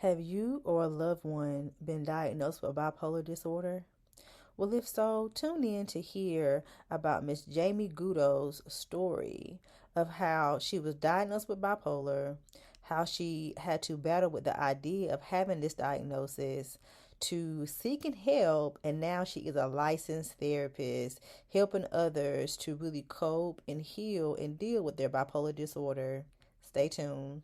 Have you or a loved one been diagnosed with bipolar disorder? Well, if so, tune in to hear about Miss Jaime Goudeau's story of how she was diagnosed with bipolar, how she had to battle with the idea of having this diagnosis, to seeking help, and now she is a licensed therapist helping others to really cope and heal and deal with their bipolar disorder. Stay tuned.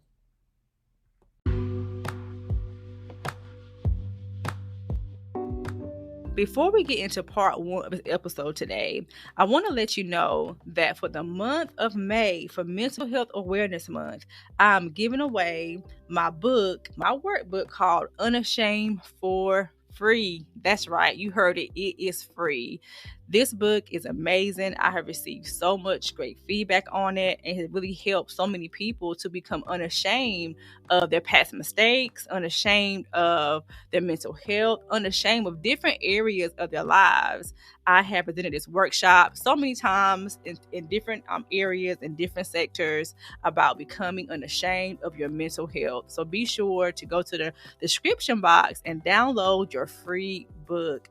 Before we get into part one of this episode today, I want to let you know that for the month of May, for Mental Health Awareness Month, I'm giving away my book, my workbook called Unashamed for free. That's right, you heard it, it is free. This book is amazing. I have received so much great feedback on it, and it really helped so many people to become unashamed of their past mistakes, unashamed of their mental health, unashamed of different areas of their lives. I have presented this workshop so many times in different areas and different sectors about becoming unashamed of your mental health. So be sure to go to the description box and download your free book.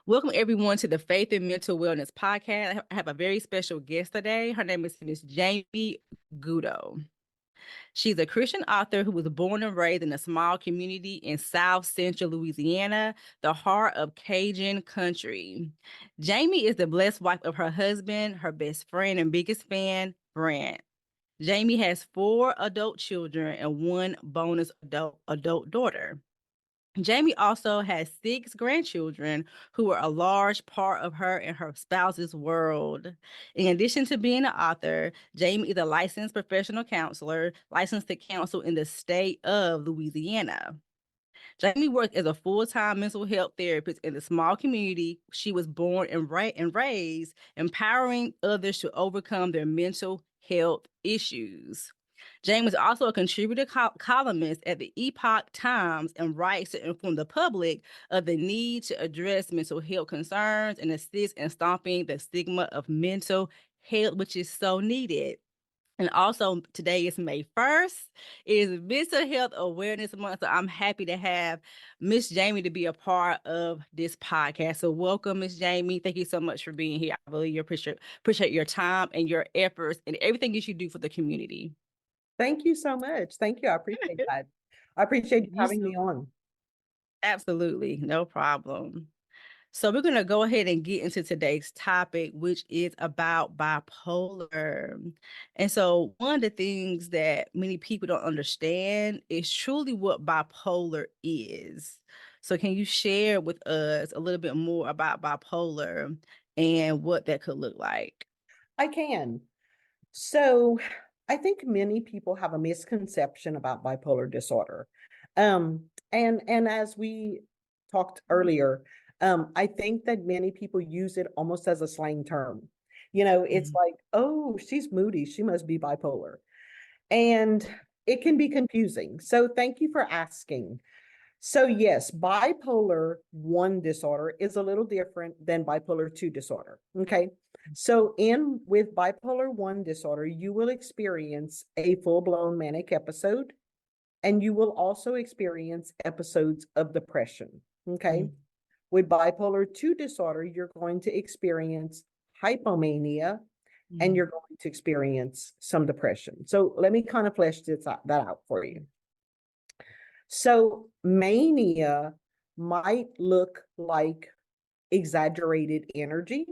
Welcome everyone to the Faith and Mental Wellness Podcast. I have a very special guest today. Her name is Miss Jaime Goudeau. She's a Christian author who was born and raised in a small community in South Central Louisiana, the heart of Cajun country. Jaime is the blessed wife of her husband, her best friend and biggest fan, Brant. Jaime has 4 adult children and 1 bonus adult daughter. Jaime also has 6 grandchildren who are a large part of her and her spouse's world. In addition to being an author, Jaime is a licensed professional counselor, licensed to counsel in the state of Louisiana. Jaime works as a full-time mental health therapist in the small community she was born and raised, empowering others to overcome their mental health issues. James is also a contributor columnist at the Epoch Times and writes to inform the public of the need to address mental health concerns and assist in stopping the stigma of mental health, which is so needed. And also, today is May 1st. It is Mental Health Awareness Month. So I'm happy to have Miss Jaime to be a part of this podcast. So welcome, Miss Jaime. Thank you so much for being here. I really appreciate your time and your efforts and everything that you do for the community. Thank you so much. Thank you. I appreciate that. I appreciate you You having so me on. absolutely no problem. So we're going to go ahead and get into today's topic, which is about bipolar. And so one of the things that many people don't understand is truly what bipolar is. So can you share with us a little bit more about bipolar and what that could look like? I can. So I think many people have a misconception about bipolar disorder. And as we talked earlier, I think that many people use it almost as a slang term. It's Mhm. like, oh, she's moody, she must be bipolar. And it can be confusing. So thank you for asking. So yes, bipolar 1 disorder is a little different than bipolar 2 disorder. Okay. So in with bipolar 1 disorder, you will experience a full-blown manic episode and you will also experience episodes of depression. Okay. Mhm. With bipolar 2 disorder, you're going to experience hypomania and Mhm. you're going to experience some depression. So let me kind of flesh that out for you. So mania might look like exaggerated energy,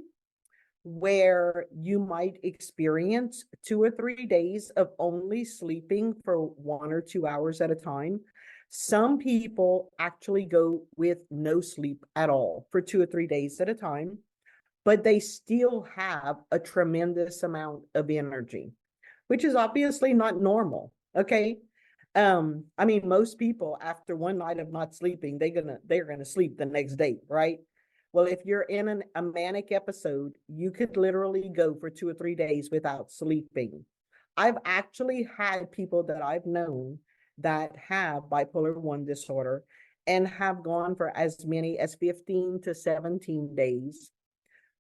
where you might experience 2 or 3 days of only sleeping for 1 or 2 hours at a time. Some people actually go with no sleep at all for 2 or 3 days at a time, but they still have a tremendous amount of energy, which is obviously not normal. Okay. I mean, most people after one night of not sleeping, they're gonna sleep the next day, right? Well, if you're in a manic episode, you could literally go for 2 or 3 days without sleeping. I've actually had people that I've known that have bipolar 1 disorder and have gone for as many as 15 to 17 days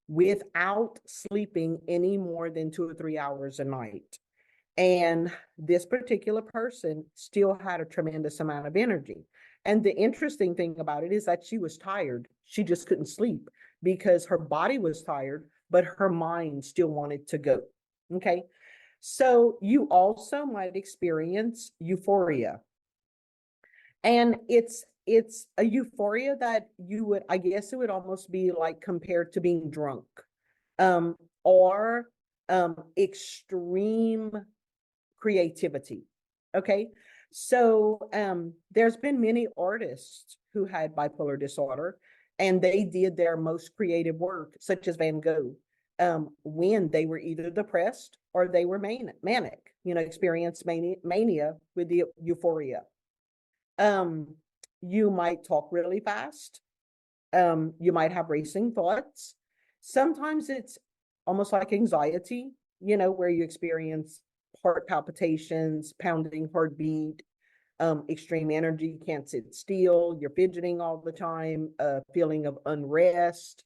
without sleeping any more than 2 or 3 hours a night. And this particular person still had a tremendous amount of energy. And the interesting thing about it is that she was tired. She just couldn't sleep because her body was tired, but her mind still wanted to go. Okay. So you also might experience euphoria. And it's a euphoria that you would, I guess it would almost be like compared to being drunk, or extreme creativity. Okay. So there's been many artists who had bipolar disorder and they did their most creative work, such as Van Gogh, when they were either depressed or they were manic, experienced mania with the euphoria. Um, you might talk really fast. You might have racing thoughts. Sometimes it's almost like anxiety, where you experience heart palpitations, pounding heartbeat, extreme energy, can't sit still, you're fidgeting all the time, a feeling of unrest.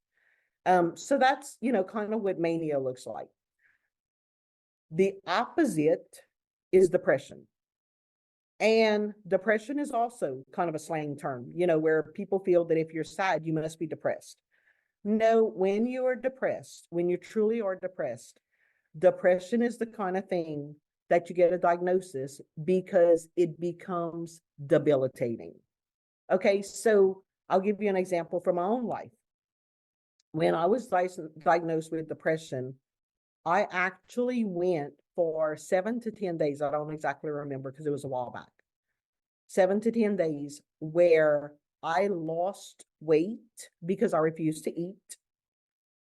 So that's, kind of what mania looks like. The opposite is depression. And depression is also kind of a slang term, where people feel that if you're sad, you must be depressed. No, when you are depressed, when you truly are depressed, depression is the kind of thing that you get a diagnosis because it becomes debilitating. Okay, so I'll give you an example from my own life. When I was diagnosed with depression, I actually went for 7 to 10 days. I don't exactly remember because it was a while back. 7 to 10 days where I lost weight because I refused to eat.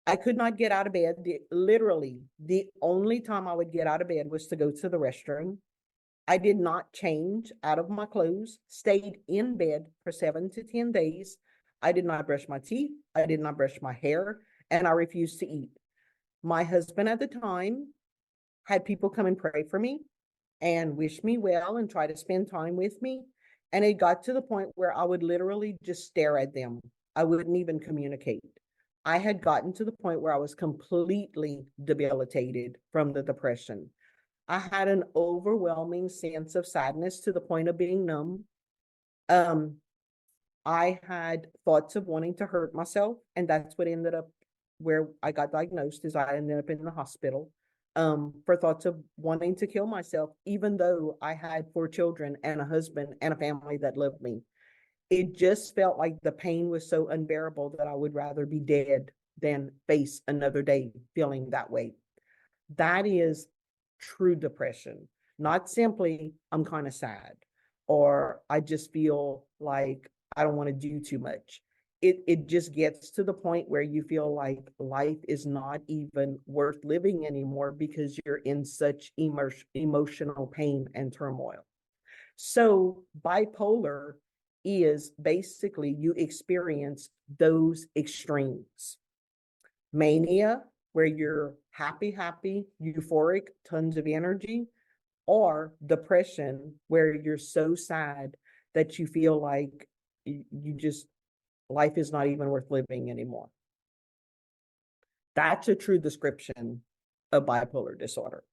I could not get out of bed. Literally, the only time I would get out of bed was to go to the restroom. I did not change out of my clothes, stayed in bed for 7 to 10 days. I did not brush my teeth. I did not brush my hair, and I refused to eat. My husband at the time had people come and pray for me and wish me well and try to spend time with me. And it got to the point where I would literally just stare at them. I wouldn't even communicate. I had gotten to the point where I was completely debilitated from the depression. I had an overwhelming sense of sadness to the point of being numb. Um, I had thoughts of wanting to hurt myself, and that's what ended up where I got diagnosed, is I ended up in the hospital, for thoughts of wanting to kill myself, even though I had 4 children and a husband and a family that loved me. It just felt like the pain was so unbearable that I would rather be dead than face another day feeling that way. That is true depression, not simply I'm kind of sad or I just feel like I don't want to do too much. It just gets to the point where you feel like life is not even worth living anymore because you're in such emotional pain and turmoil. So bipolar is basically you experience those extremes. Mania, where you're happy, euphoric, tons of energy, or depression, where you're so sad that you feel like you just, life is not even worth living anymore. That's a true description of bipolar disorder.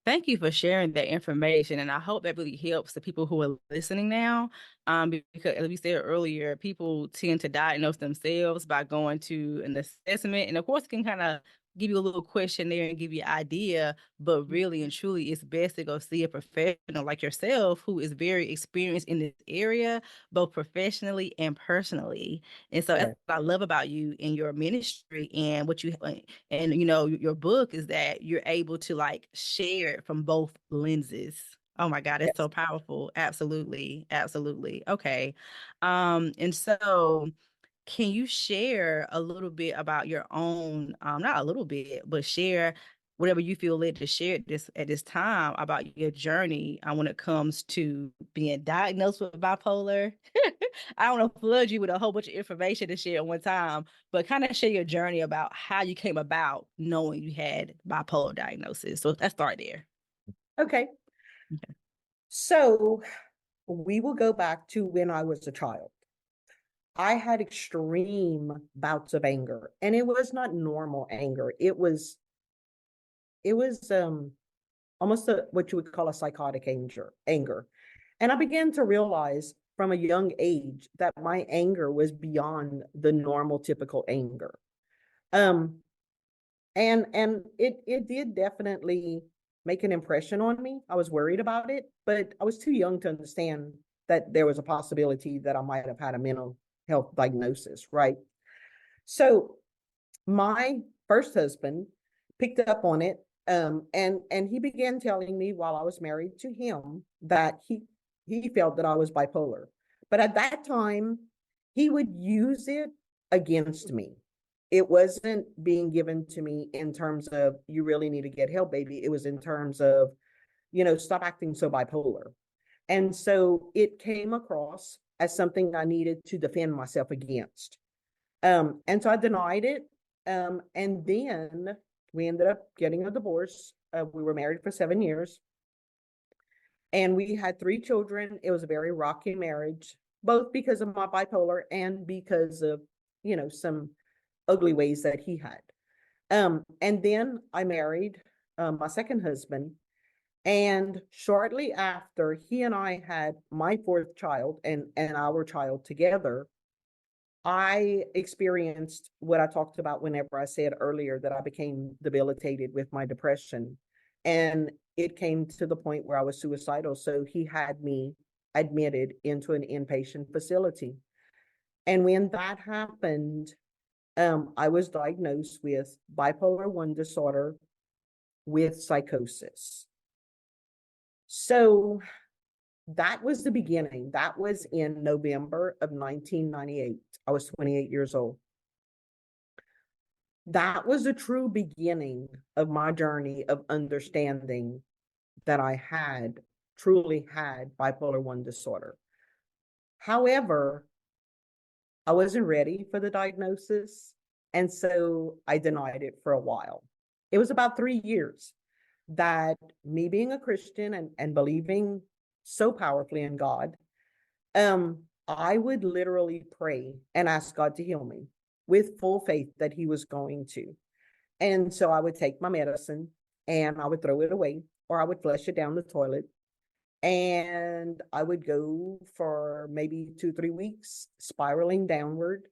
Thank you for sharing that information, and I hope that really helps the people who are listening now. Because as we said earlier, people tend to diagnose themselves by going to an assessment, and of course, it can kind of give you a little questionnaire and give you an idea. But really and truly, it's best to go see a professional like yourself who is very experienced in this area, both professionally and personally. And so that's what I love about you and your ministry and what you and your book is that you're able to like share it from both lenses. Oh my God, it's Yes. so powerful. Absolutely. Absolutely. Okay. And so can you share a little bit about your own, not a little bit, but share whatever you feel led to share at this time about your journey when it comes to being diagnosed with bipolar? I don't want to flood you with a whole bunch of information to share at one time, but kind of share your journey about how you came about knowing you had bipolar diagnosis. So let's start there. Okay. Okay. So we will go back to when I was a child. I had extreme bouts of anger, and it was not normal anger. It was it was almost what you would call a psychotic anger. And I began to realize from a young age that my anger was beyond the normal typical anger. Um, and it did definitely make an impression on me. I was worried about it, but I was too young to understand that there was a possibility that I might have had a mental health diagnosis, right? So my first husband picked up on it, and he began telling me while I was married to him that he felt that I was bipolar. But at that time, he would use it against me. It wasn't being given to me in terms of you really need to get help, baby. It was in terms of, stop acting so bipolar. And so it came across as something I needed to defend myself against. And so I denied it. And then we ended up getting a divorce. We were married for 7 years, and we had 3 children. It was a very rocky marriage, both because of my bipolar and because of, some ugly ways that he had. And then I married my second husband. And shortly after, he and I had my fourth child and our child together, I experienced what I talked about whenever I said earlier that I became debilitated with my depression. And it came to the point where I was suicidal. So he had me admitted into an inpatient facility. And when that happened, I was diagnosed with bipolar 1 disorder with psychosis. So that was the beginning. That was in November of 1998. I was 28 years old. That was a true beginning of my journey of understanding that I truly had bipolar 1 disorder. However, I wasn't ready for the diagnosis, and so I denied it for a while. It was about 3 years that, me being a Christian and believing so powerfully in God, I would literally pray and ask God to heal me with full faith that he was going to. And so I would take my medicine and I would throw it away, or I would flush it down the toilet. And I would go for maybe 2, 3 weeks, spiraling downward,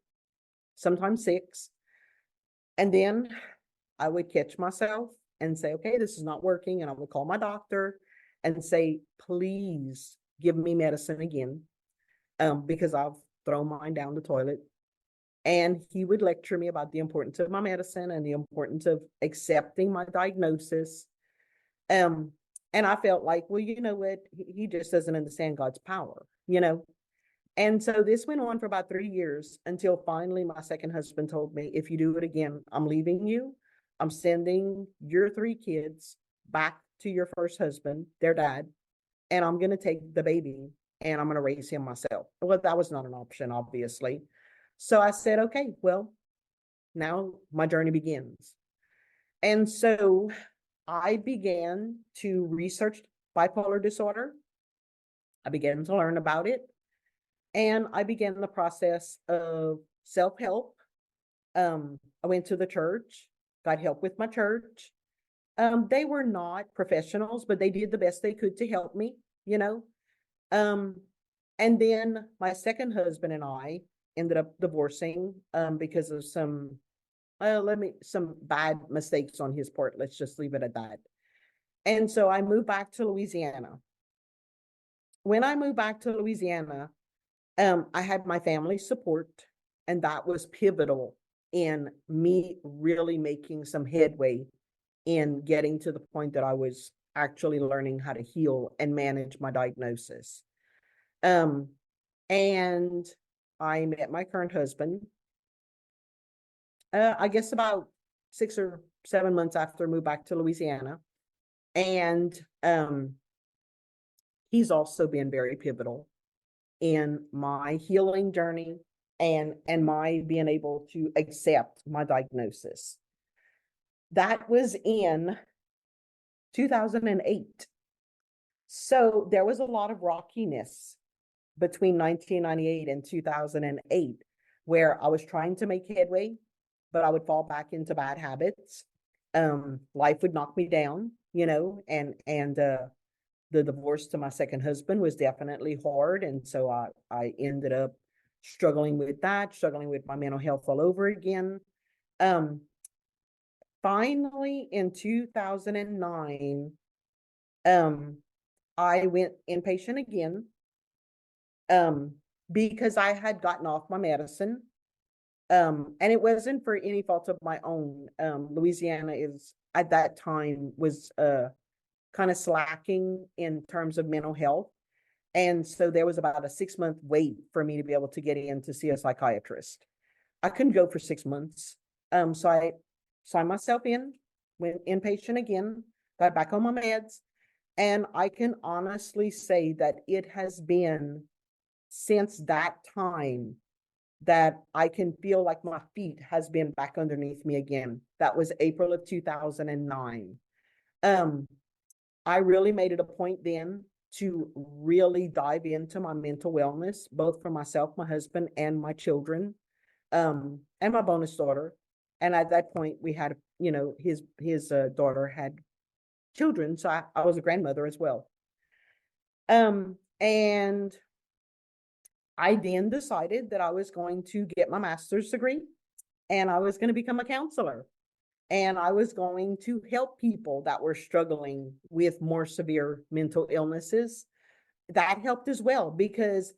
sometimes 6. And then I would catch myself and say, okay, this is not working. And I would call my doctor and say, please give me medicine again, because I've thrown mine down the toilet. And he would lecture me about the importance of my medicine and the importance of accepting my diagnosis. And I felt like, well, you know what? He just doesn't understand God's power, And so this went on for about 3 years until finally my second husband told me, if you do it again, I'm leaving you. I'm sending your 3 kids back to your first husband, their dad, and I'm going to take the baby and I'm going to raise him myself. Well, that was not an option, obviously. So I said, okay, well, now my journey begins. And so I began to research bipolar disorder. I began to learn about it. And I began the process of self-help. I went to the church, got help with my church. They were not professionals, but they did the best they could to help me, Um, and then my second husband and I ended up divorcing because of some bad mistakes on his part. Let's just leave it at that. And so I moved back to Louisiana. When I moved back to Louisiana, I had my family support, and that was pivotal in me really making some headway in getting to the point that I was actually learning how to heal and manage my diagnosis. And I met my current husband, I guess about 6 or 7 months after I moved back to Louisiana. And he's also been very pivotal in my healing journey and my being able to accept my diagnosis. That was in 2008. So there was a lot of rockiness between 1998 and 2008, where I was trying to make headway, but I would fall back into bad habits. Life would knock me down, and the divorce to my second husband was definitely hard. And so I ended up struggling with that, struggling with my mental health all over again. Um, Finally, in 2009, um, I went inpatient again, um, because I had gotten off my medicine. And it wasn't for any fault of my own. Louisiana is at that time was kind of slacking in terms of mental health. And so there was about a 6-month wait for me to be able to get in to see a psychiatrist. I couldn't go for 6 months. So I signed myself in, went inpatient again, got back on my meds. And I can honestly say that it has been since that time that I can feel like my feet has been back underneath me again. That was April of 2009. Um, I really made it a point then to really dive into my mental wellness, both for myself, my husband, and my children, and my bonus daughter. And at that point, we had, his daughter had children, so I was a grandmother as well. And I then decided that I was going to get my master's degree, and I was going to become a counselor. And I was going to help people that were struggling with more severe mental illnesses. That helped as well, because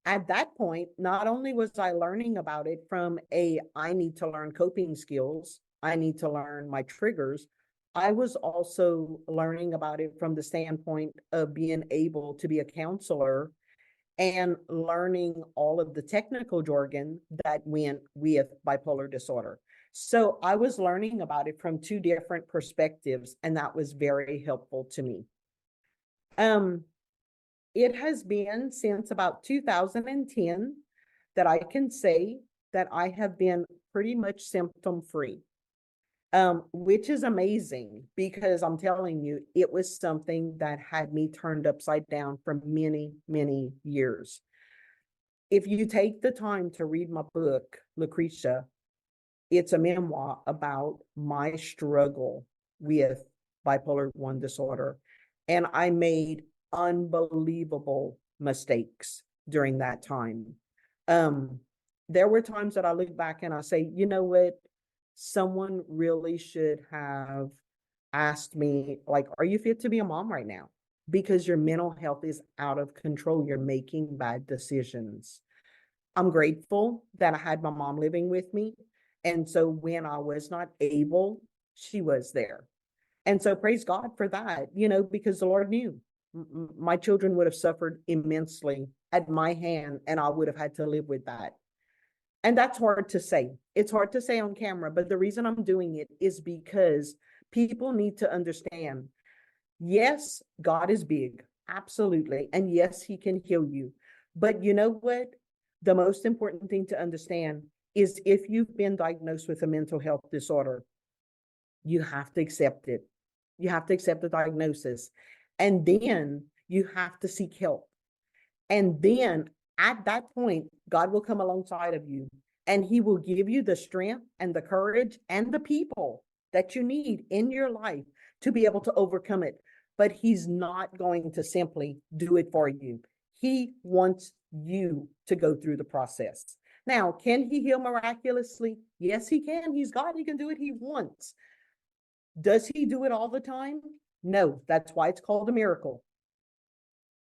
at that point, not only was I learning about it from I need to learn coping skills, I need to learn my triggers, I was also learning about it from the standpoint of being able to be a counselor and learning all of the technical jargon that went with bipolar disorder. So I was learning about it from two different perspectives, and that was very helpful to me. It has been since about 2010 that I can say that I have been pretty much symptom free, which is amazing, because I'm telling you, it was something that had me turned upside down for many, many years. If you take the time to read my book, Lucretia, it's a memoir about my struggle with bipolar 1 disorder. And I made unbelievable mistakes during that time. There were times that I look back and I say, you know what? Someone really should have asked me, like, are you fit to be a mom right now? Because your mental health is out of control. You're making bad decisions. I'm grateful that I had my mom living with me. And so when I was not able, she was there. And so praise God for that, because the Lord knew my children would have suffered immensely at my hand, and I would have had to live with that. And that's hard to say. It's hard to say on camera, but the reason I'm doing it is because people need to understand, yes, God is big, absolutely. And yes, he can heal you. But you know what? The most important thing to understand is, if you've been diagnosed with a mental health disorder, you have to accept it. You have to accept the diagnosis. And then you have to seek help. And then at that point, God will come alongside of you, and he will give you the strength and the courage and the people that you need in your life to be able to overcome it. But he's not going to simply do it for you. He wants you to go through the process. Now, can he heal miraculously? Yes, he can. He's God. He can do it. He wants. Does he do it all the time? No. That's why it's called a miracle,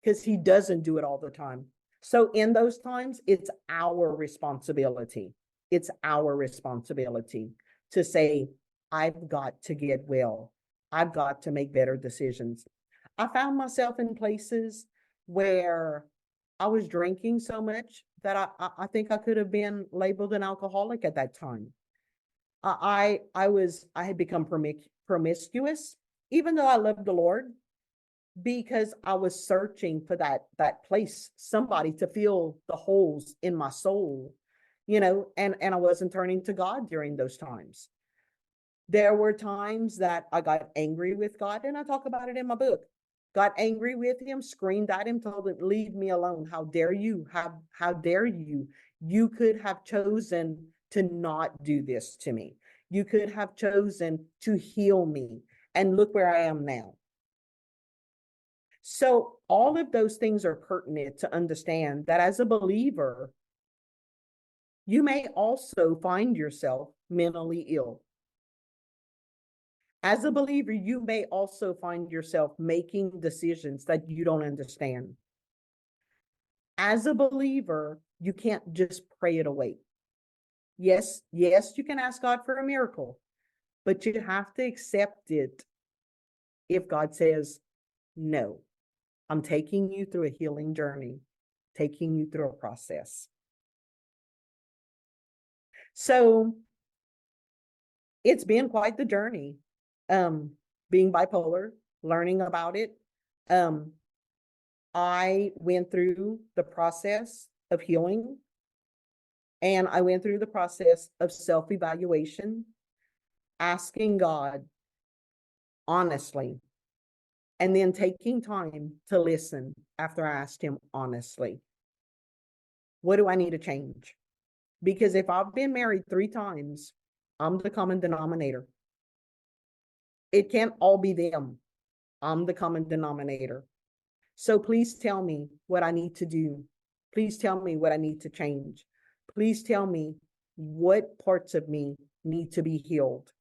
because he doesn't do it all the time. So in those times, it's our responsibility. It's our responsibility to say, I've got to get well. I've got to make better decisions. I found myself in places where I was drinking so much that I think I could have been labeled an alcoholic at that time. I had become promiscuous, even though I loved the Lord, because I was searching for that place, somebody to fill the holes in my soul, and I wasn't turning to God during those times. There were times that I got angry with God, and I talk about it in my book. Got angry with him, screamed at him, told him, leave me alone. How dare you? How dare you? You could have chosen to not do this to me. You could have chosen to heal me. And look where I am now. So all of those things are pertinent to understand that as a believer, you may also find yourself mentally ill. As a believer, you may also find yourself making decisions that you don't understand. As a believer, you can't just pray it away. Yes, you can ask God for a miracle, but you have to accept it if God says, no, I'm taking you through a healing journey, taking you through a process. So it's been quite the journey, being bipolar, learning about it. I went through the process of healing, and I went through the process of self-evaluation, asking God honestly, and then taking time to listen after I asked him honestly. What do I need to change? Because if I've been married 3 times, I'm the common denominator. It can't all be them. I'm the common denominator. So please tell me what I need to do. Please tell me what I need to change. Please tell me what parts of me need to be healed.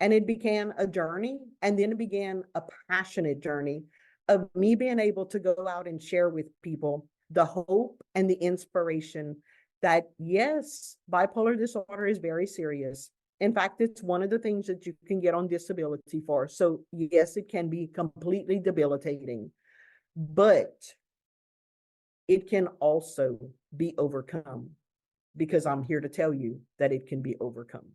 And it began a journey, and then it began a passionate journey of me being able to go out and share with people the hope and the inspiration that, yes, bipolar disorder is very serious. In fact, it's one of the things that you can get on disability for. So yes, it can be completely debilitating, but it can also be overcome, because I'm here to tell you that it can be overcome.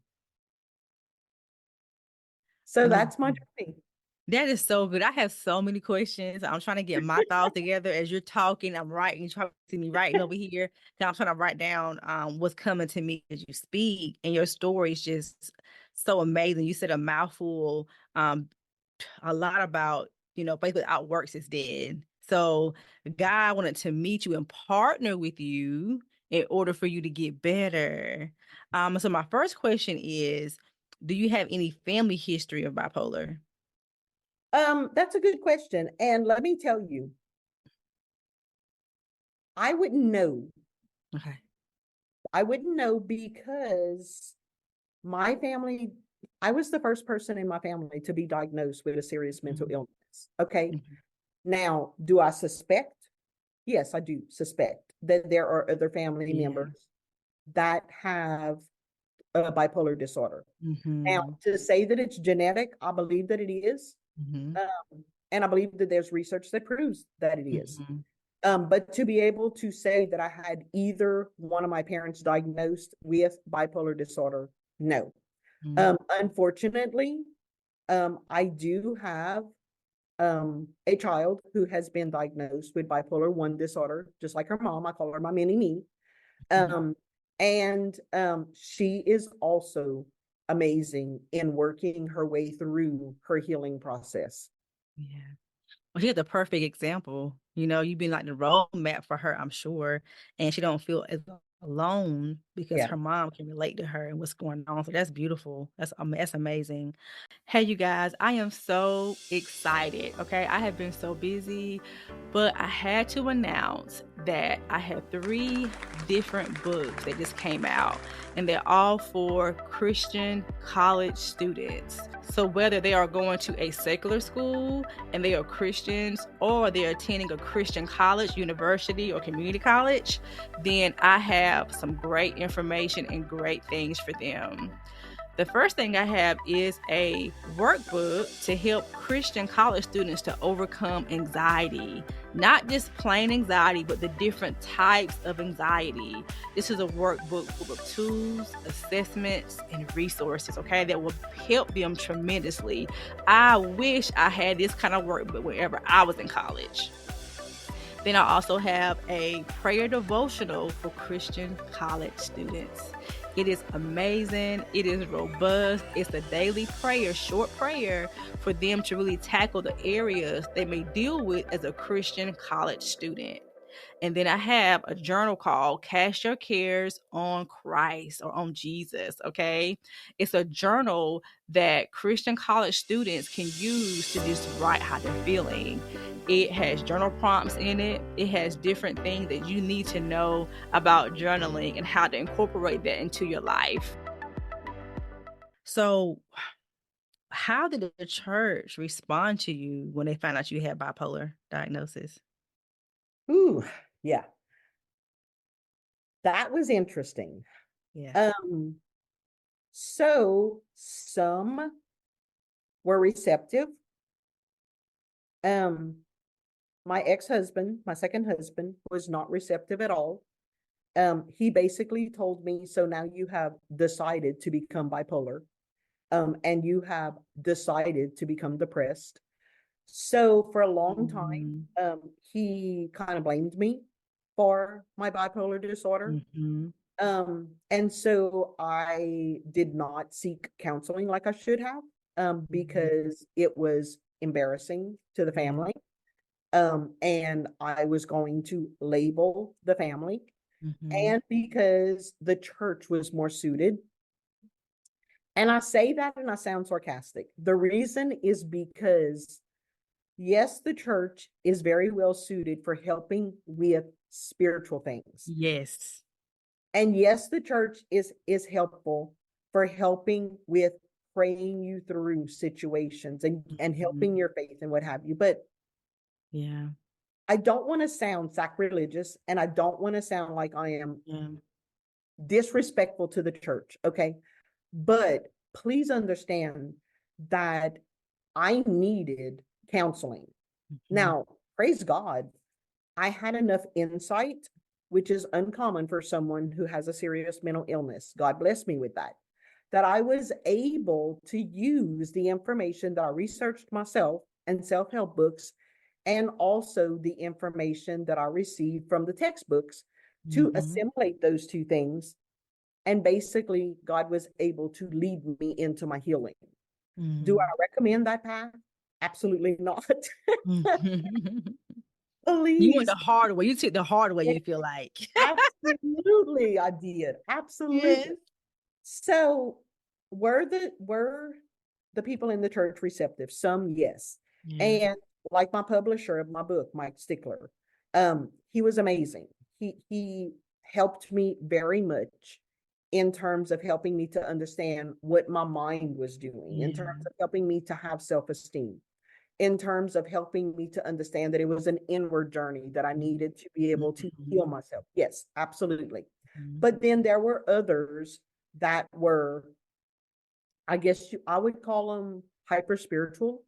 So that's my journey. That is so good. I have so many questions. I'm trying to get my thoughts together as you're talking. I'm writing, you try to see me writing over here. And I'm trying to write down what's coming to me as you speak. And your story is just so amazing. You said a mouthful, a lot about, faith without works is dead. So God wanted to meet you and partner with you in order for you to get better. So my first question is, do you have any family history of bipolar? That's a good question. And let me tell you, I wouldn't know. Okay. I wouldn't know because my family, I was the first person in my family to be diagnosed with a serious mental illness. Okay. Mhm. Now, do I suspect? Yes, I do suspect that there are other family Yeah. members that have a bipolar disorder. Now, Mhm. to say that it's genetic, I believe that it is. Mhm. And I believe that there's research that proves that it is. Mhm. But to be able to say that I had either one of my parents diagnosed with bipolar disorder, no. Mhm. Unfortunately, I do have a child who has been diagnosed with bipolar 1 disorder, just like her mom. I call her my mini me. Mhm. Um, and she is also amazing in working her way through her healing process. Yeah. Well, she had the perfect example. You've been like the roadmap for her, I'm sure. And she don't feel as alone because Yeah. her mom can relate to her and what's going on. So that's beautiful. That's amazing. Hey, you guys, I am so excited. Okay. I have been so busy, but I had to announce that I have 3 different books that just came out, and they're all for Christian college students. So whether they are going to a secular school and they are Christians, or they're attending a Christian college, university, or community college, then I have some great information and great things for them. The first thing I have is a workbook to help Christian college students to overcome anxiety. Not just plain anxiety, but the different types of anxiety. This is a workbook full of tools, assessments, and resources, okay, that will help them tremendously. I wish I had this kind of workbook whenever I was in college. Then I also have a prayer devotional for Christian college students. It is amazing. It is robust. It's a daily prayer, short prayer for them to really tackle the areas they may deal with as a Christian college student. And then I have a journal called Cast Your Cares on Christ or on Jesus. Okay. It's a journal that Christian college students can use to just write how they're feeling. It has journal prompts in it. It has different things that you need to know about journaling and how to incorporate that into your life. So, how did the church respond to you when they found out you had bipolar diagnosis? Ooh, yeah, that was interesting. Yeah. Um, so some were receptive. Um, my ex-husband, my second husband, was not receptive at all. He basically told me, so now you have decided to become bipolar, and you have decided to become depressed. So for a long time, Mhm. he kind of blamed me for my bipolar disorder. Mhm. And so I did not seek counseling like I should have, Mhm. because it was embarrassing to the Yeah. family. And I was going to label the family, Mhm. and because the church was more suited. And I say that and I sound sarcastic. The reason is because, yes, the church is very well suited for helping with spiritual things. Yes. And yes, the church is helpful for helping with praying you through situations and Mhm. helping your faith and what have you. But Yeah. I don't want to sound sacrilegious, and I don't want to sound like I am Yeah. disrespectful to the church. Okay. But please understand that I needed counseling. Mhm. Now, praise God, I had enough insight, which is uncommon for someone who has a serious mental illness. God bless me with that. That I was able to use the information that I researched myself and self help books, and also the information that I received from the textbooks, to Mhm. assimilate those two things. And basically, God was able to lead me into my healing. Do I Mhm. recommend that path? Absolutely not. Mhm. You went the Please. hard way. You took the hard way, you feel like. Absolutely, I did. Yes. Absolutely. So were the people in the church receptive? Some, yes. Yeah. And like my publisher of my book, Mike Stickler, he was amazing. He helped me very much in terms of helping me to understand what my mind was doing, in terms Yeah. of helping me to have self-esteem, in terms of helping me to understand that it was an inward journey that I needed to be able to heal Mhm. myself. Yes, absolutely. Mhm. But then there were others that were, I guess I would call them hyper spiritual,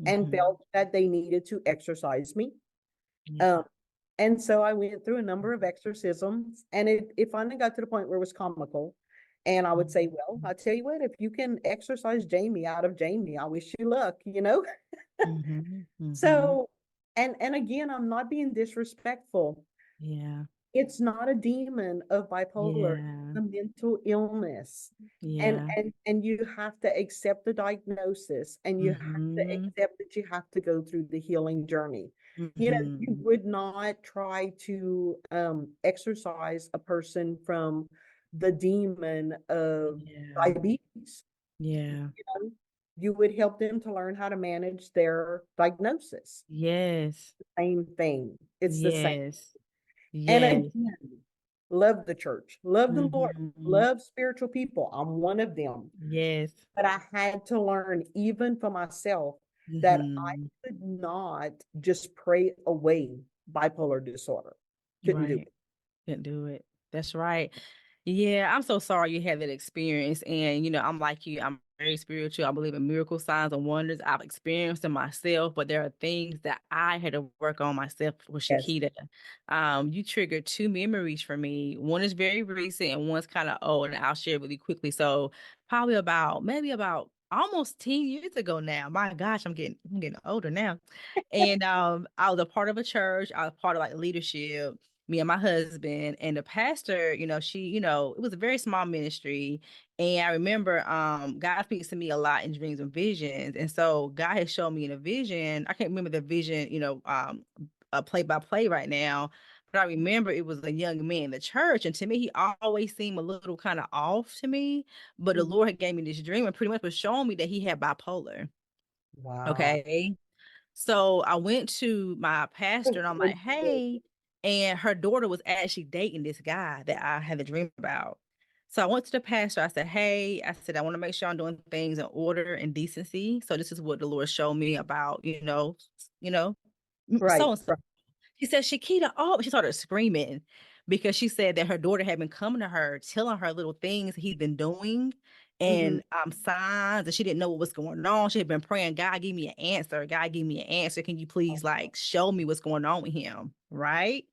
and Mhm. felt that they needed to exorcise me. Yeah. Um, and so I went through a number of exorcisms, and it finally got to the point where it was comical. And I would say, well, Mhm. I tell you what, if you can exorcise Jamie out of Jamie, I wish you luck, you know? Mhm. Mhm. So, and again, I'm not being disrespectful. Yeah. It's not a demon of bipolar, Yeah. it's a mental illness. And Yeah. and you have to accept the diagnosis, and you have to Mhm. accept that you have to go through the healing journey. You know, you Mhm. would not try to exorcise a person from the demon of Yeah. diabetes. Yeah. You know, you would help them to learn how to manage their diagnosis. Yes. Same thing. It's the same. Yes. And Yes. again, love the church, love the Lord, Mhm. love spiritual people. I'm one of them. Yes. But I had to learn, even for myself, that I Mhm. could not just pray away bipolar disorder. Couldn't do Right. it. Couldn't do it. That's right. Yeah, I'm so sorry you had that experience. And, I'm like you, I'm very spiritual. I believe in miracle signs and wonders. I've experienced them myself, but there are things that I had to work on myself with Yes. Shakita. You triggered two memories for me. One is very recent and one's kind of old, and I'll share really quickly. So probably maybe about almost 10 years ago now. My gosh, I'm getting older now. And I was a part of a church. I was part of like leadership, me and my husband, and the pastor, it was a very small ministry. And I remember God speaks to me a lot in dreams and visions. And so God has shown me in a vision. I can't remember the vision, a play by play right now, but I remember it was a young man in the church, and to me, he always seemed a little kind of off to me. But the Mhm. Lord had gave me this dream and pretty much was showing me that he had bipolar. Wow. Okay. So I went to my pastor and I'm like, hey, and her daughter was actually dating this guy that I had the dream about. So I went to the pastor. I said, hey, I said, I want to make sure I'm doing things in order and decency. So this is what the Lord showed me about, Right, so and so. right. She said, Shakita, oh, she started screaming because she said that her daughter had been coming to her, telling her little things he's been doing Mhm. and signs, and she didn't know what was going on. She had been praying, God, give me an answer. God, give me an answer. Can you please like show me what's going on with him? Right.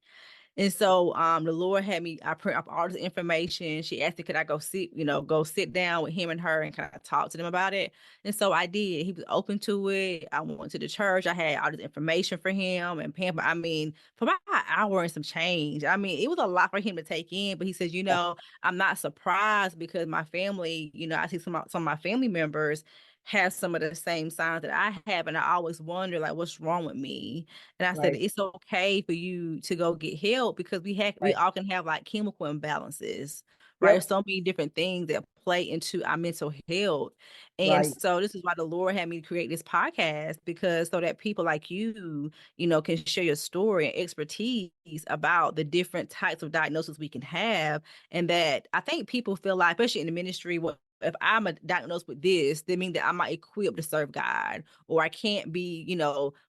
And so the Lord had me, I print up all this information. She asked me, could I go sit down with him and her and kind of talk to them about it. And so I did. He was open to it. I went to the church. I had all this information for him and pamper. I mean, for about an hour and some change. I mean, it was a lot for him to take in, but he says, Yeah, I'm not surprised because my family, I see some of my family members have some of the same signs that I have. And I always wonder, like, what's wrong with me? And I said, right, it's okay for you to go get help because we right. all can have like chemical imbalances, right? There's Yep, so many different things that play into our mental health. And right, so this is why the Lord had me create this podcast because so that people like you, can share your story and expertise about the different types of diagnosis we can have. And that I think people feel like, especially in the ministry, what if I'm diagnosed with this, that means that I'm not equipped to serve God, or I can't be,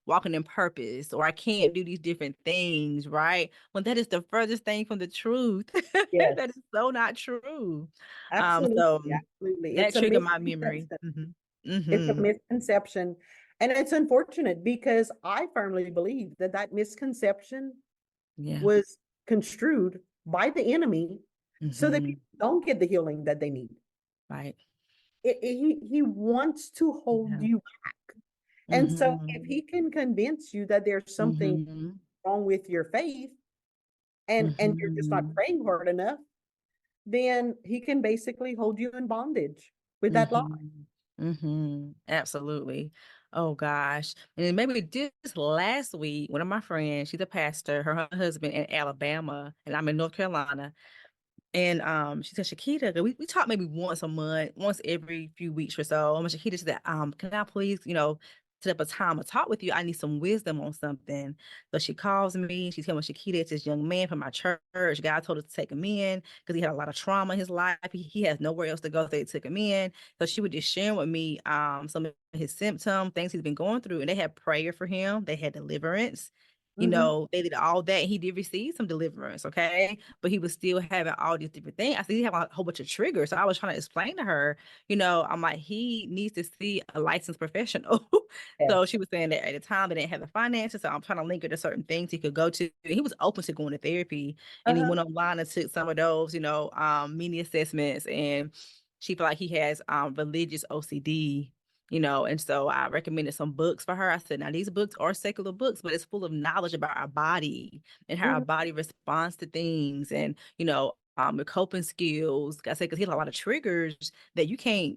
walking in purpose, or I can't do these different things, right? When that is the furthest thing from the truth. That yes. is so not true. Absolutely, So absolutely. that It's a triggered my memory. misconception. It's a Mm-hmm. misconception. And it's unfortunate because I firmly believe that that misconception Yeah. was construed by the enemy so that Mm-hmm. people don't get the healing that they need. Right. He wants to hold Yeah. you back. And so if Mm-hmm. he can convince you that there's something Mm-hmm. wrong with your faith and you're just not Mm-hmm. praying hard enough, then he can basically hold you in bondage with that lie. Mm-hmm. Mm-hmm. Absolutely. Oh gosh. And then maybe just last week, one of my friends, she's a pastor, her husband in Alabama, and I'm in North Carolina. And she said, Shakita, we talk maybe once a month, once every few weeks or so. And Shakita said, can I please, set up a time to talk with you? I need some wisdom on something. So she calls me. She tells me, Shakita, it's this young man from my church. God told us to take him in because he had a lot of trauma in his life. He has nowhere else to go, so they took him in. So she would just share with me some of his symptoms, things he's been going through. And they had prayer for him. They had deliverance. Mhm. They did all that. He did receive some deliverance, okay? But he was still having all these different things. I see he have a whole bunch of triggers. So I was trying to explain to her, I'm like, he needs to see a licensed professional. So she Yes. was saying that at the time they didn't have the finances. So I'm trying to link her to certain things he could go to. And he was open to going to therapy. And he Uh-huh. went online and took some of those, mini assessments. And she felt like he has religious OCD. And so I recommended some books for her. I said, now these books are secular books, but it's full of knowledge about our body and how our Mhm. body responds to things and, the coping skills. I said, because he had a lot of triggers that you can't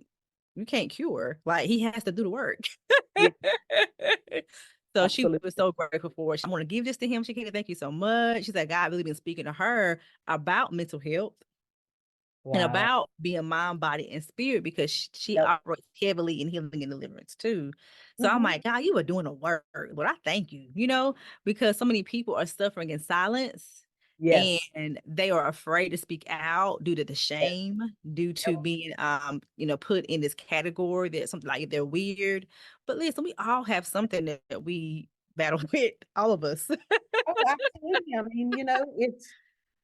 cure. Like he has to do the work. Yeah, So she was absolutely. so grateful for it. I want to give this to him. Shakita, thank you so much. She said, God really been speaking to her about mental health and Wow. about being mind, body, and spirit because she Yep. operates heavily in healing and deliverance too. So I'm Mhm. like, God, you are doing a work, but I thank you, because so many people are suffering in silence Yes. and they are afraid to speak out due to the Yes. shame, due to Yep. being, put in this category that something like they're weird. But listen, we all have something that we battle with, all of us. Oh, absolutely. I mean, it's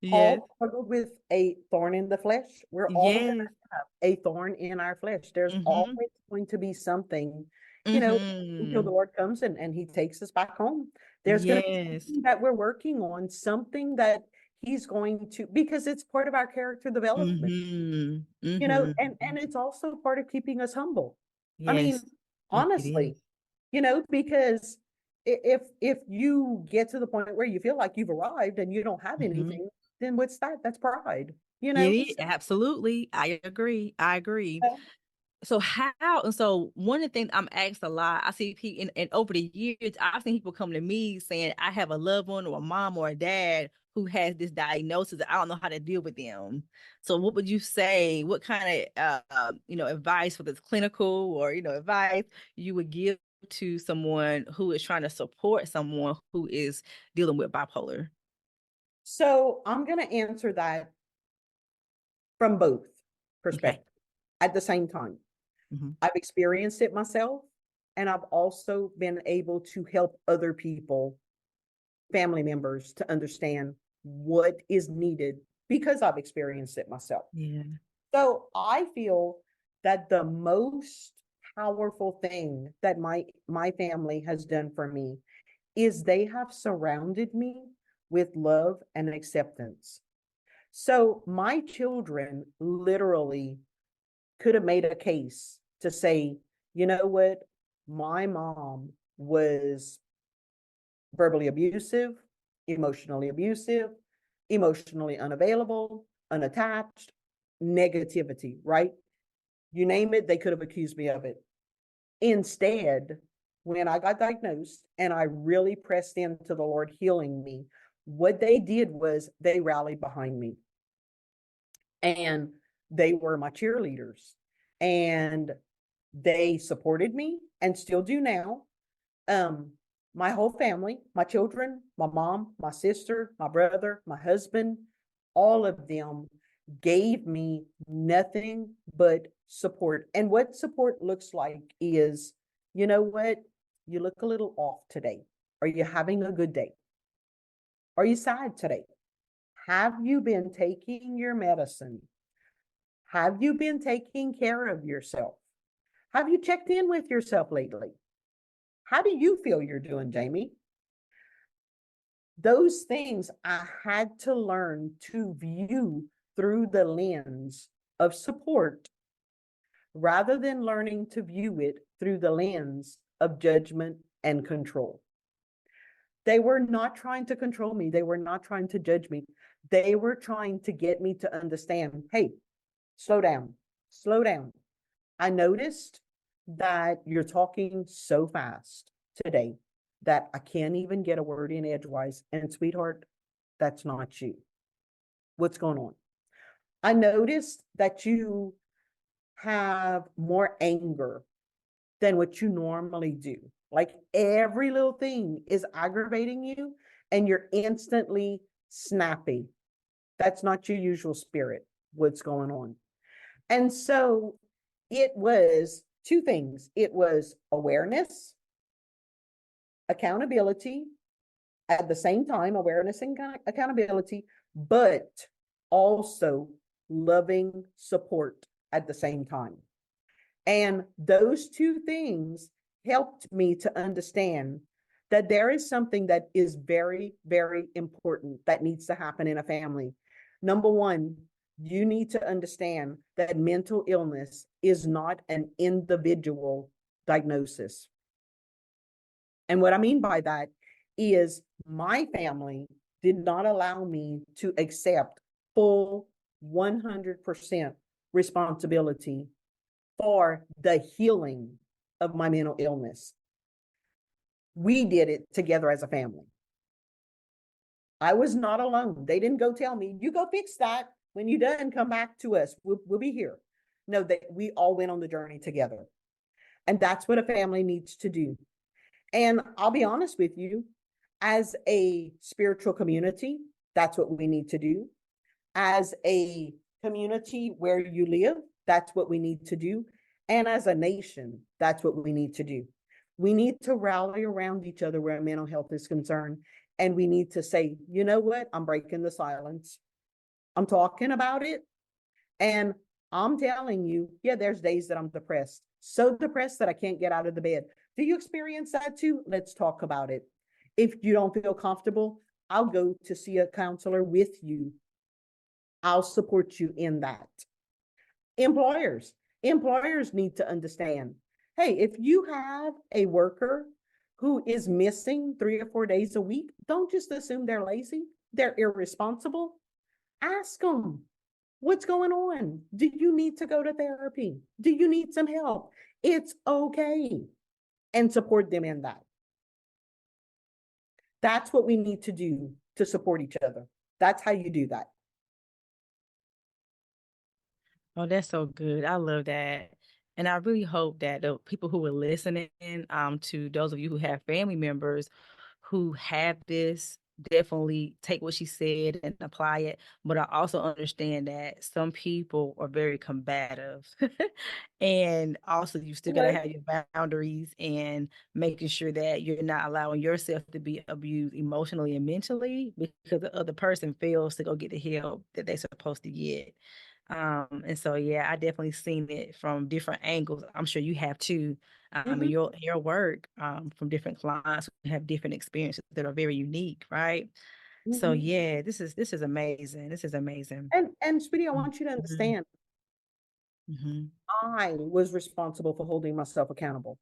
Yes. all struggled with a thorn in the flesh. We're all gonna Yes. have a thorn in our flesh. There's Mm-hmm. always going to be something, you know, until the Mm-hmm. Lord comes and he takes us back home. There's gonna be Yes. something that we're working on, something that he's going to, because it's part of our character development. Mhm. And it's also part of keeping us humble. I mean, Yes, it is. honestly, because if you get to the point where you feel like you've arrived and you don't have Mhm. anything, then what's that? That's pride, It is, So, absolutely. I agree. I agree. So how, and so one of the things I'm asked a lot, I see people and over the years, I've seen people come to me saying, I have a loved one or a mom or a dad who has this diagnosis. I don't know how to deal with them. So what would you say, what kind of, advice for this clinical or, advice you would give to someone who is trying to support someone who is dealing with bipolar? So I'm going to answer that from both Okay. perspectives at the same time. Mm-hmm. I've experienced it myself, and I've also been able to help other people, family members, to understand what is needed because I've experienced it myself. Yeah. So I feel that the most powerful thing that my family has done for me is they have surrounded me with love and acceptance. So my children literally could have made a case to say, you know what, my mom was verbally abusive, emotionally unavailable, unattached, negativity, right? You name it, they could have accused me of it. Instead, when I got diagnosed and I really pressed into the Lord healing me, what they did was they rallied behind me and they were my cheerleaders and they supported me and still do now. Um, my whole family, my children, my mom, my sister, my brother, my husband, all of them gave me nothing but support. And what support looks like is, you know what? You look a little off today. Are you having a good day? Are you sad today? Have you been taking your medicine? Have you been taking care of yourself? Have you checked in with yourself lately? How do you feel you're doing, Jaime? Those things I had to learn to view through the lens of support rather than learning to view it through the lens of judgment and control. They were not trying to control me. They were not trying to judge me. They were trying to get me to understand, hey, slow down, slow down. I noticed that you're talking so fast today that I can't even get a word in edgewise. And sweetheart, that's not you. What's going on? I noticed that you have more anger than what you normally do. Like every little thing is aggravating you and you're instantly snappy. That's not your usual spirit. What's going on? And so it was two things. It was awareness, accountability, at the same time, awareness and accountability, but also loving support at the same time. And those two things helped me to understand that there is something that is very, very important that needs to happen in a family. Number one, you need to understand that mental illness is not an individual diagnosis. And what I mean by that is my family did not allow me to accept full 100% responsibility for the healing of my mental illness. We did it together as a family. I was not alone. They didn't go tell me, you go fix that. When you're done, come back to us. We'll be here. No, we all went on the journey together. And that's what a family needs to do. And I'll be honest with you, as a spiritual community, that's what we need to do. As a community where you live, that's what we need to do. And as a nation, that's what we need to do. We need to rally around each other where mental health is concerned. And we need to say, you know what? I'm breaking the silence. I'm talking about it. And I'm telling you, yeah, there's days that I'm depressed. So depressed that I can't get out of the bed. Do you experience that too? Let's talk about it. If you don't feel comfortable, I'll go to see a counselor with you. I'll support you in that. Employers, employers need to understand, hey, if you have a worker who is missing 3 or 4 days a week, don't just assume they're lazy, they're irresponsible. Ask them, What's going on? Do you need to go to therapy? Do you need some help? It's okay. And support them in that. That's what we need to do to support each other. That's how you do that. Oh, that's so good. I love that. And I really hope that the people who are listening, to those of you who have family members who have this, definitely take what she said and apply it. But I also understand that some people are very combative. And also you still gotta Okay. have your boundaries and making sure that you're not allowing yourself to be abused emotionally and mentally because the other person fails to go get the help that they're supposed to get. And so yeah, I definitely seen it from different angles. I'm sure you have too, in Mhm, your work, from different clients who have different experiences that are very unique, right? So mhm. yeah, this is amazing. This is amazing. And sweetie, I want you to Mhm, understand, mhm, I was responsible for holding myself accountable.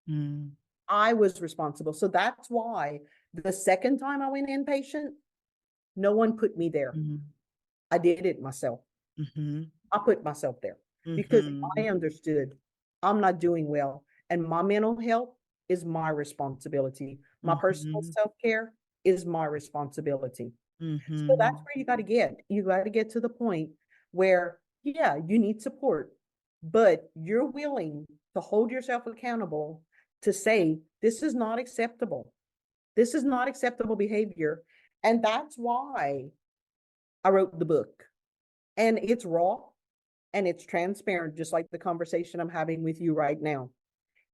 mhm, I was responsible. So that's why the second time I went inpatient, no one put me there. mhm, I did it myself. mhm, I put myself there because I mhm, understood I'm not doing well. And my mental health is my responsibility. My personal mhm, self care is my responsibility. So that's mhm, where you got to get. You got to get to the point where, yeah, you need support, but you're willing to hold yourself accountable to say, this is not acceptable. This is not acceptable behavior. And that's why I wrote the book. And it's raw and it's transparent, just like the conversation I'm having with you right now.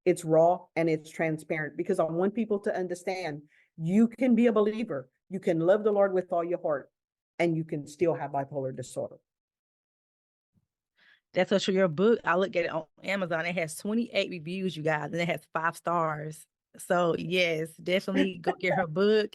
It's raw and it's transparent because I want people to understand you can be a believer. You can love the Lord with all your heart and you can still have bipolar disorder. That's what your book. I look at it on Amazon. It has 28 reviews, you guys, and it has 5 stars. So yes, definitely go get her book.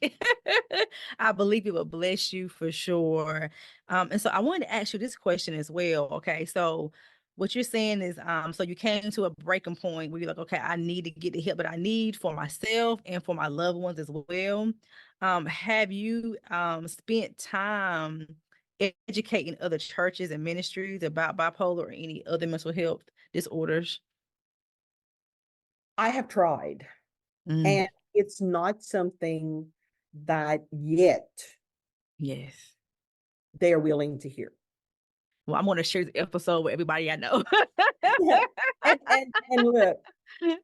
I believe it will bless you for sure. And so I wanted to ask you this question as well. Okay, so what you're saying is, so you came to a breaking point where you're like, okay, I need to get the help that I need for myself and for my loved ones as well. Have you spent time educating other churches and ministries about bipolar or any other mental health disorders? I have tried, Mm, and it's not something that yet yes. they're willing to hear. Well, I'm going to share the episode with everybody I know. And look,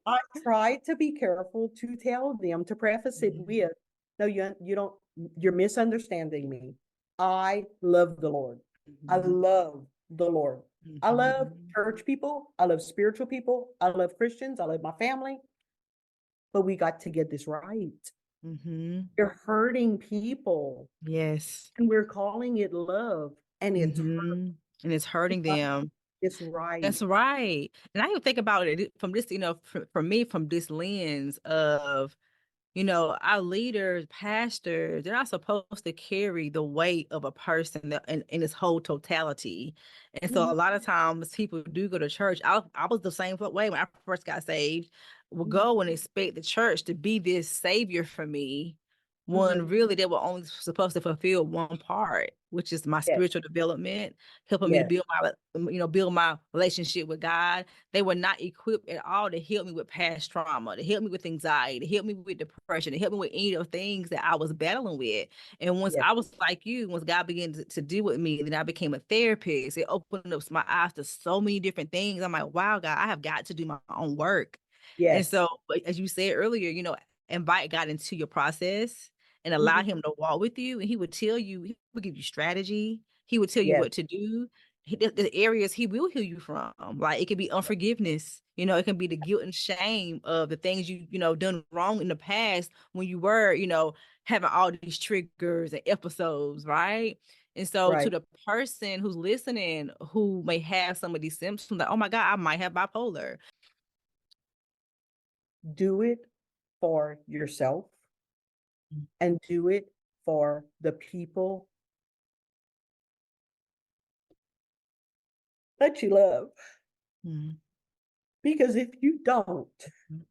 I try to be careful to tell them to preface it Mhm, with, no, you don't, you're misunderstanding me. I love the Lord. I mhm, love the Lord. I love mhm, church people. I love spiritual people. I love Christians. I love my family. But we got to get this right. mhm. You're hurting people Yes. and we're calling it love and Mhm. And it's hurting them. it's right. That's right. And I even think about it from this, for me, from this lens of, our leaders, pastors, they're not supposed to carry the weight of a person in its whole totality. And so Mhm, a lot of times people do go to church. I was the same way when I first got saved. Would go and expect the church to be this savior for me, mhm. when really they were only supposed to fulfill one part, which is my Yes, spiritual development, helping me to yes, build my relationship with God. They were not equipped at all to help me with past trauma, to help me with anxiety, to help me with depression, to help me with any of the things that I was battling with. And once yes, I was like you, once God began to deal with me, then I became a therapist. It opened up my eyes to so many different things. I'm like, wow, God, I have got to do my own work. And yes, so, as you said earlier, invite God into your process and allow mhm, him to walk with you. And he would tell you, he would give you strategy. He would tell you yes, what to do. The areas he will heal you from. Like it could be unforgiveness. It can be the guilt and shame of the things done wrong in the past when you were, having all these triggers and episodes, right? And so to right. the person who's listening who may have some of these symptoms, like, oh my God, I might have bipolar. Do it for yourself and do it for the people that you love. Mhm. Because Mhm.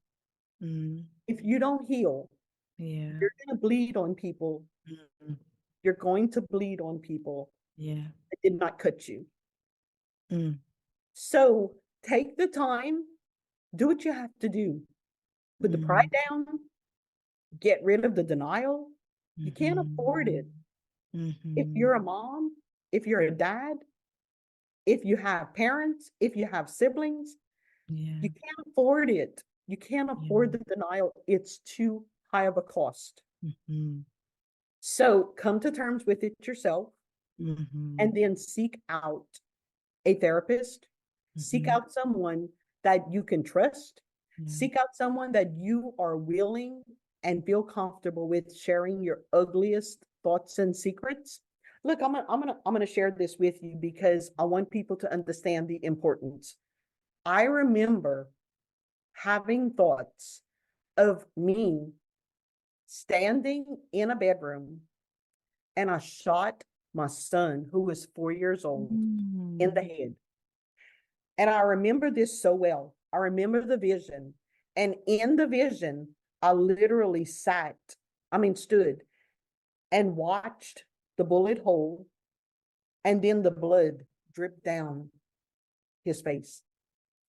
Mhm. if you don't heal, Yeah. you're going to bleed on people. Mhm. You're going to bleed on people. Yeah. It did not cut you. Mm. So take the time, do what you have to do. Put the pride Mm. down, get rid of the denial. You can't afford it. Mhm. If Mhm. you're a mom, if you're a dad, if you have parents, if you have siblings, Yeah. you can't afford it. You can't Yeah. afford the denial. It's too high of a cost. Mhm. So come to terms with it yourself Mhm. and then seek out a therapist, seek Mhm. out someone that you can trust, Yeah. seek out someone that you are willing and feel comfortable with sharing your ugliest thoughts and secrets. Look, I'm gonna share this with you because I want people to understand the importance. I remember having thoughts of me standing in a bedroom and I shot my son, who was 4 years old, in the Mm. head. And I remember this so well. I remember the vision. And in the vision, I literally stood and watched the bullet hole and then the blood drip down his face.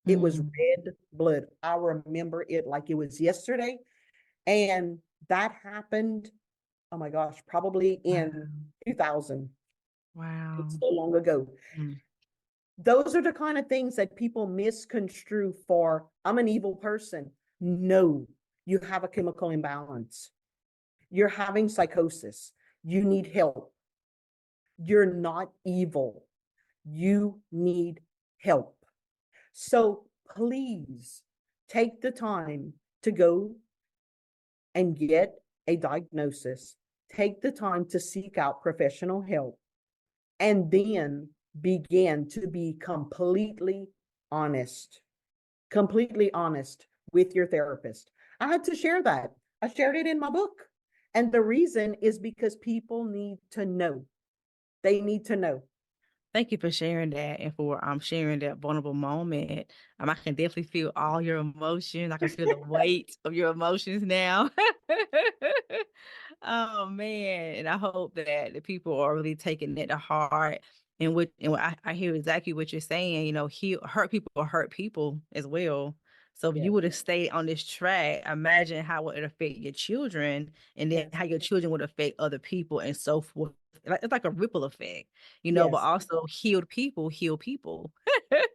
It was Mm. red blood. I remember it like it was yesterday. And that happened, oh my gosh, probably in Wow. 2000. It's Wow. so long ago. Mm. Those are the kind of things that people misconstrue for, I'm an evil person. No, you have a chemical imbalance. You're having psychosis. You need help. You're not evil. You need help. So please take the time to go and get a diagnosis. Take the time to seek out professional help and then begin to be completely honest with your therapist. I had to share that. I shared it in my book. And the reason is because people need to know. They need to know. Thank you for sharing that and for sharing that vulnerable moment. I can definitely feel all your emotions. I can feel the weight of your emotions now. Oh man. And I hope that the people are really taking it to heart. I hear exactly what you're saying. Hurt people as well. So if you Yes, would have stayed on this track, imagine how it would affect your children and then yes, how your children would affect other people and so forth. It's like a ripple effect, but yes, also healed people heal people.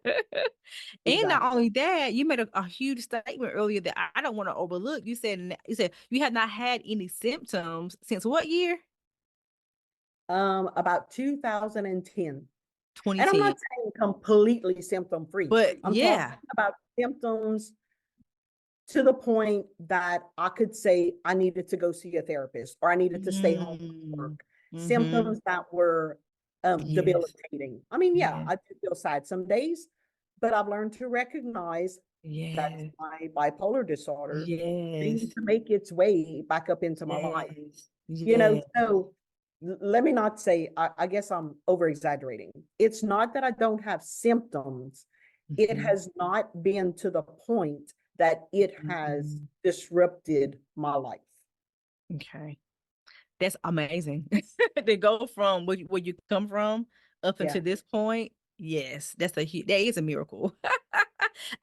And not exactly. only that, you made a huge statement earlier that I don't want to overlook. You said you have not had any symptoms since what year? About 2010. And I'm 2010. not saying completely symptom free. But I'm talking yeah. about symptoms to the point that I could say I needed to go see a therapist or I needed to stay home from Mm. work. Mm-hmm. Symptoms that were Yes. debilitating. I mean, yeah, Yes. I do feel sad some days, but I've learned to recognize that's Yes. my bipolar disorder needing Yes. to make its way back up into my life. Yes. Yes. So let me not say, I guess I'm over exaggerating. It's not that I don't have symptoms. It Mhm. has not been to the point that it has Mhm. disrupted my life. Okay. That's amazing. To go from where you come from up Yeah. until this point, yes, that is a miracle.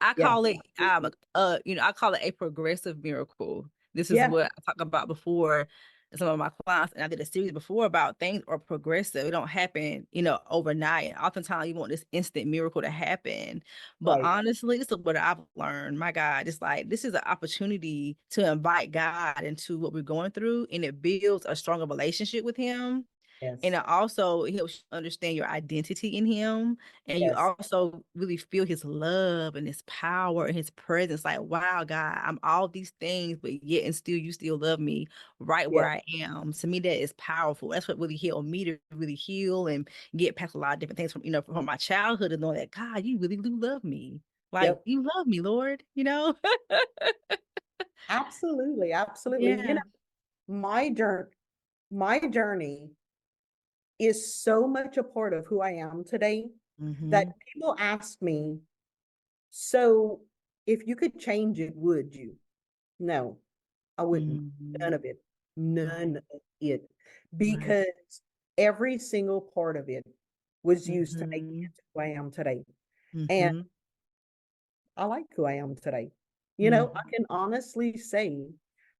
I Yeah. call it Absolutely. I call it a progressive miracle. This is Yeah. what I talked about before some of my clients, and I did a series before about things are progressive. It don't happen, overnight. And oftentimes you want this instant miracle to happen. But Right. honestly, this is what I've learned. My God, it's like this is an opportunity to invite God into what we're going through, and it builds a stronger relationship with Him. And Yes. it also helps you understand your identity in Him. And you Yes. also really feel His love and His power and His presence. Like, wow, God, I'm all these things, but yet and still, you still love me right where Yes. I am. To me, that is powerful. That's what really helped me to really heal and get past a lot of different things from my childhood and knowing that, God, you really do love me. Like, Yep. you love me, Lord. Absolutely. Absolutely. Yeah. My journey is so much a part of who I am today that Mm-hmm. people ask me, so if you could change it, would you? No, I wouldn't. Mm-hmm. None of it. Right. None of it. Because Right. every single part of it was used to make me Mm-hmm. into who I am today. And Mm-hmm. I like who I am today. You know, I Mm-hmm. can honestly say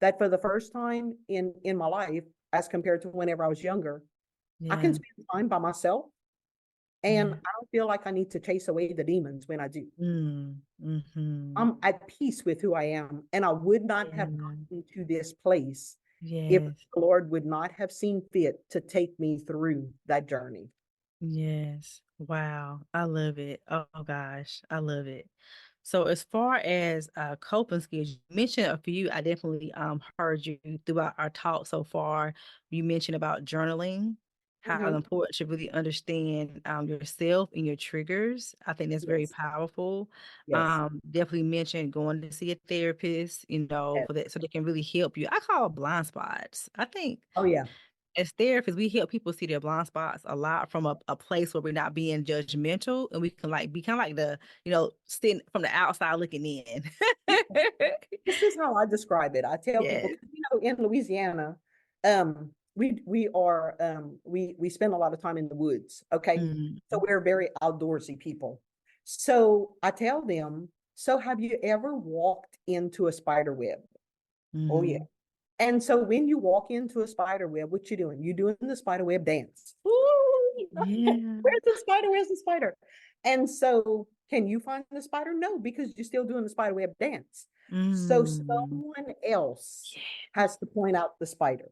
that for the first time in my life, as compared to whenever I was younger, I can Yeah. spend time by myself, and Yeah. I don't feel like I need to chase away the demons when I do. Mm-hmm. I'm at peace with who I am, and I would not have Yeah. gotten to this place if Yes. the Lord would not have seen fit to take me through that journey. Yes. Wow. I love it. Oh gosh. I love it. So as far as coping skills, you mentioned a few. I definitely heard you throughout our talk so far. You mentioned about journaling, how Mhm. important to really understand yourself and your triggers. I think that's very Yes, powerful. yes, Definitely mentioned going to see a therapist, yes. for that so they can really help you. I call it blind spots. I think Oh, yeah. as therapists, we help people see their blind spots a lot from a place where we're not being judgmental and we can like be kind of like the, sitting from the outside looking in. This is how I describe it. I tell people, Yes. 'cause, in Louisiana, we spend a lot of time in the woods. Okay, so Mm-hmm. we're very outdoorsy people. So I tell them, so have you ever walked into a spider web? Oh yeah. Mm-hmm. And so when you walk into a spider web, what you doing? You're doing the spider web dance. Ooh, Yeah. where's the spider? Where's the spider? And so, can you find the spider? No, because you're still doing the spider web dance. So Mm. someone else Yeah. has to point out the spider.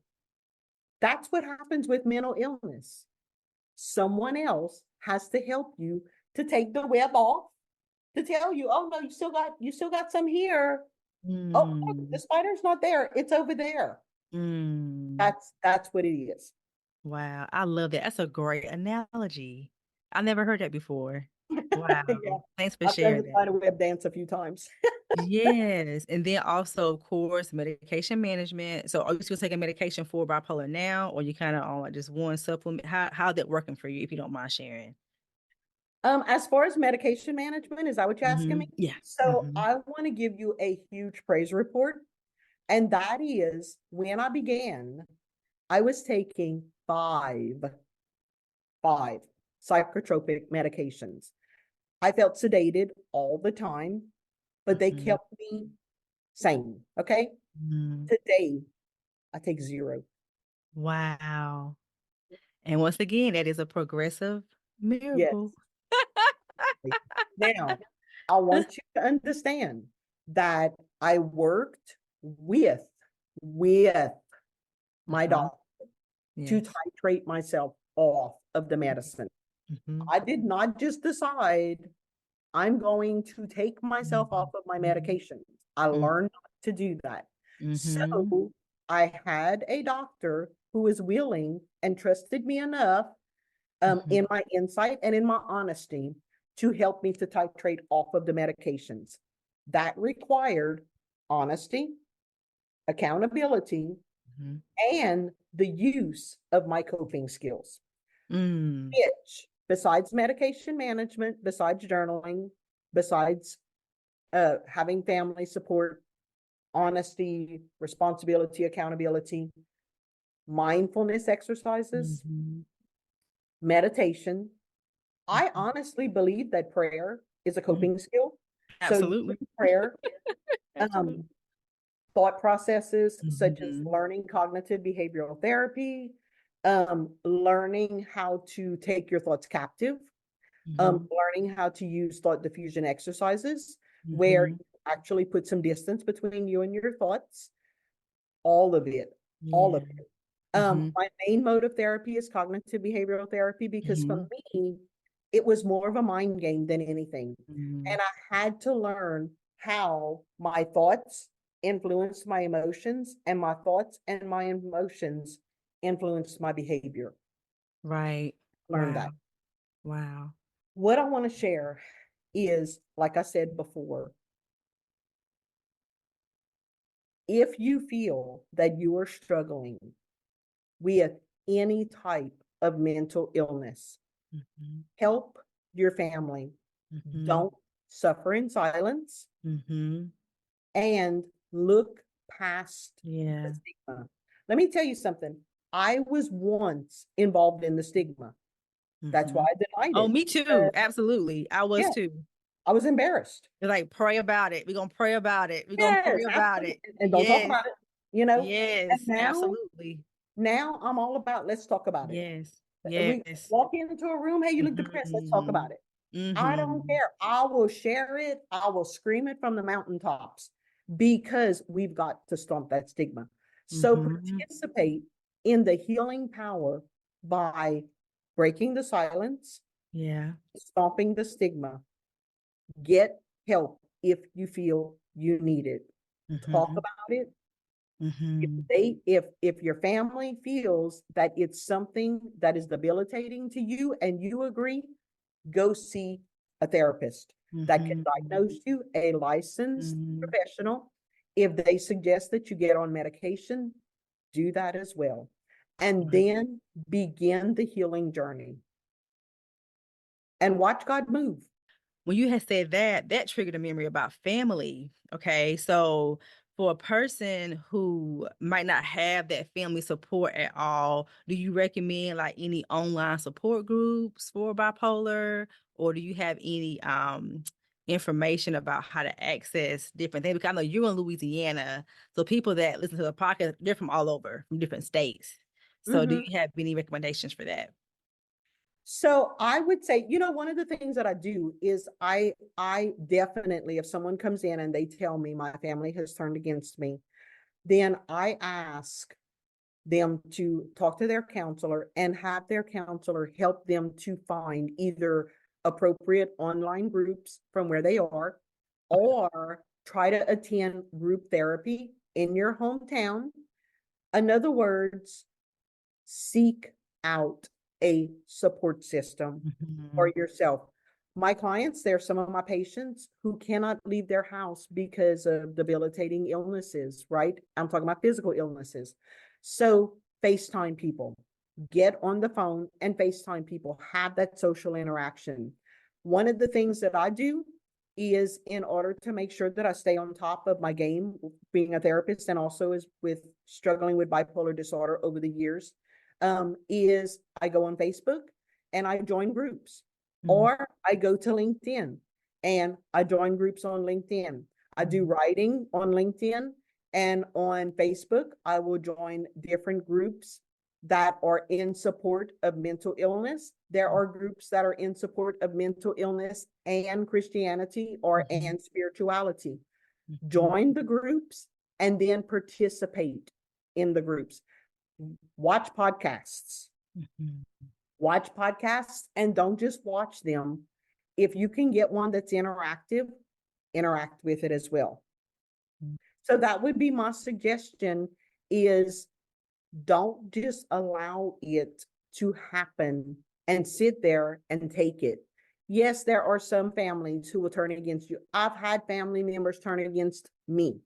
That's what happens with mental illness. Someone else has to help you to take the web off, to tell you, oh no, you still got some here. Oh, look, the Mm. spider's not there. It's over there. Mm. That's what it is. Wow. I love that. That's a great analogy. I never heard that before. Yeah. Wow. Thanks for I've done sharing the that. spider web dance a few times. Yes, and then also, of course, medication management. So, are you still taking medication for bipolar now, or you kind of on like just one supplement? How's that working for you, if you don't mind sharing? As far as medication management, is that what you're asking me? Yeah. So Hmm. I want to give you a huge praise report. And that is when I began, I was taking five psychotropic medications. I felt sedated all the time, but they Hmm. kept me sane. Okay. Hmm. Today, I take zero. Wow. And once again, that is a progressive Yes. miracle. Now, I want you to understand that I worked with my Uh-huh. doctor to Yes. titrate myself off of the medicine. Hmm. I did not just decide I'm going to take myself off of my Hmm. medications. I learned not to do that. Hmm. So I had a doctor who was willing and trusted me enough Hmm. in my insight and in my honesty to help me to titrate off of the medications. That required honesty, accountability, Hmm. and the use of my coping skills, Mm. which, besides medication management, besides journaling, besides having family support, honesty, responsibility, accountability, mindfulness exercises, Hmm. meditation. I honestly believe that prayer is a Hmm. coping skill. So Absolutely. using prayer, Absolutely. um, thought processes such as Hmm. learning cognitive behavioral therapy, learning how to take your thoughts captive, Hmm. learning how to use thought diffusion exercises where Hmm. you actually put some distance between you and your thoughts, all of it, all Yeah. of it. Hmm. My main mode of therapy is cognitive behavioral therapy because for Hmm. me, it was more of a mind game than anything. Hmm. And I had to learn how my thoughts influenced my emotions and my thoughts and my emotions influenced my behavior. Right. Learn Wow. that. Wow. What I want to share is, like I said before, if you feel that you are struggling with any type of mental illness, Hmm. help your family. Hmm. Don't suffer in silence Hmm. and look past the Yeah. stigma. Let me tell you something. I was once involved in the stigma. That's why I denied Oh, it. me too. Absolutely. I was Yeah, too. I was embarrassed. They're like, pray about it. We're gonna pray about it. We're gonna pray Yes, about absolutely. it. And don't talk Yes, about it, you know. And yes, absolutely. now I'm all about let's talk about it. Yes, We yes. walk into a room, hey, you look depressed, let's talk Mm-hmm. about it. I don't Mm-hmm. care. I will share it. I will scream it from the mountaintops because we've got to stomp that stigma. So Mm-hmm. participate in the healing power by breaking the silence, Yeah. stomping the stigma, get help if you feel you need it. Talk Mm-hmm. about it. If Mm-hmm. if your family feels that it's something that is debilitating to you and you agree, go see a therapist that can Mm-hmm. diagnose you, a licensed Mm-hmm. professional. If they suggest that you get on medication, do that as well. And Right. then begin the healing journey and watch God move. When you had said that, that triggered a memory about family. Okay. So for a person who might not have that family support at all, do you recommend like any online support groups for bipolar? Or do you have any information about how to access different things? Because I know you're in Louisiana. So people that listen to the podcast, they're from all over, from different states. So do Mhm. you have any recommendations for that? So I would say, one of the things that I do is I definitely, if someone comes in and they tell me my family has turned against me, then I ask them to talk to their counselor and have their counselor help them to find either appropriate online groups from where they are or try to attend group therapy in your hometown. In other words, seek out a support system for Mhm. yourself. My clients, there are some of my patients who cannot leave their house because of debilitating illnesses, right? I'm talking about physical illnesses. So FaceTime people, get on the phone and FaceTime people, have that social interaction. One of the things that I do is in order to make sure that I stay on top of my game, being a therapist and also is with struggling with bipolar disorder over the years, is I go on Facebook and I join groups, Mhm. or I go to LinkedIn and I join groups on LinkedIn. I do writing on LinkedIn, and on Facebook, I will join different groups that are in support of mental illness. There are groups that are in support of mental illness and Christianity or Mhm. and spirituality. Mhm. Join the groups and then participate in the groups. Watch podcasts. Mhm. Watch podcasts and don't just watch them. If you can get one that's interactive, interact with it as well. Mhm. So that would be my suggestion is don't just allow it to happen and sit there and take it. Yes, there are some families who will turn against you. I've had family members turn against me.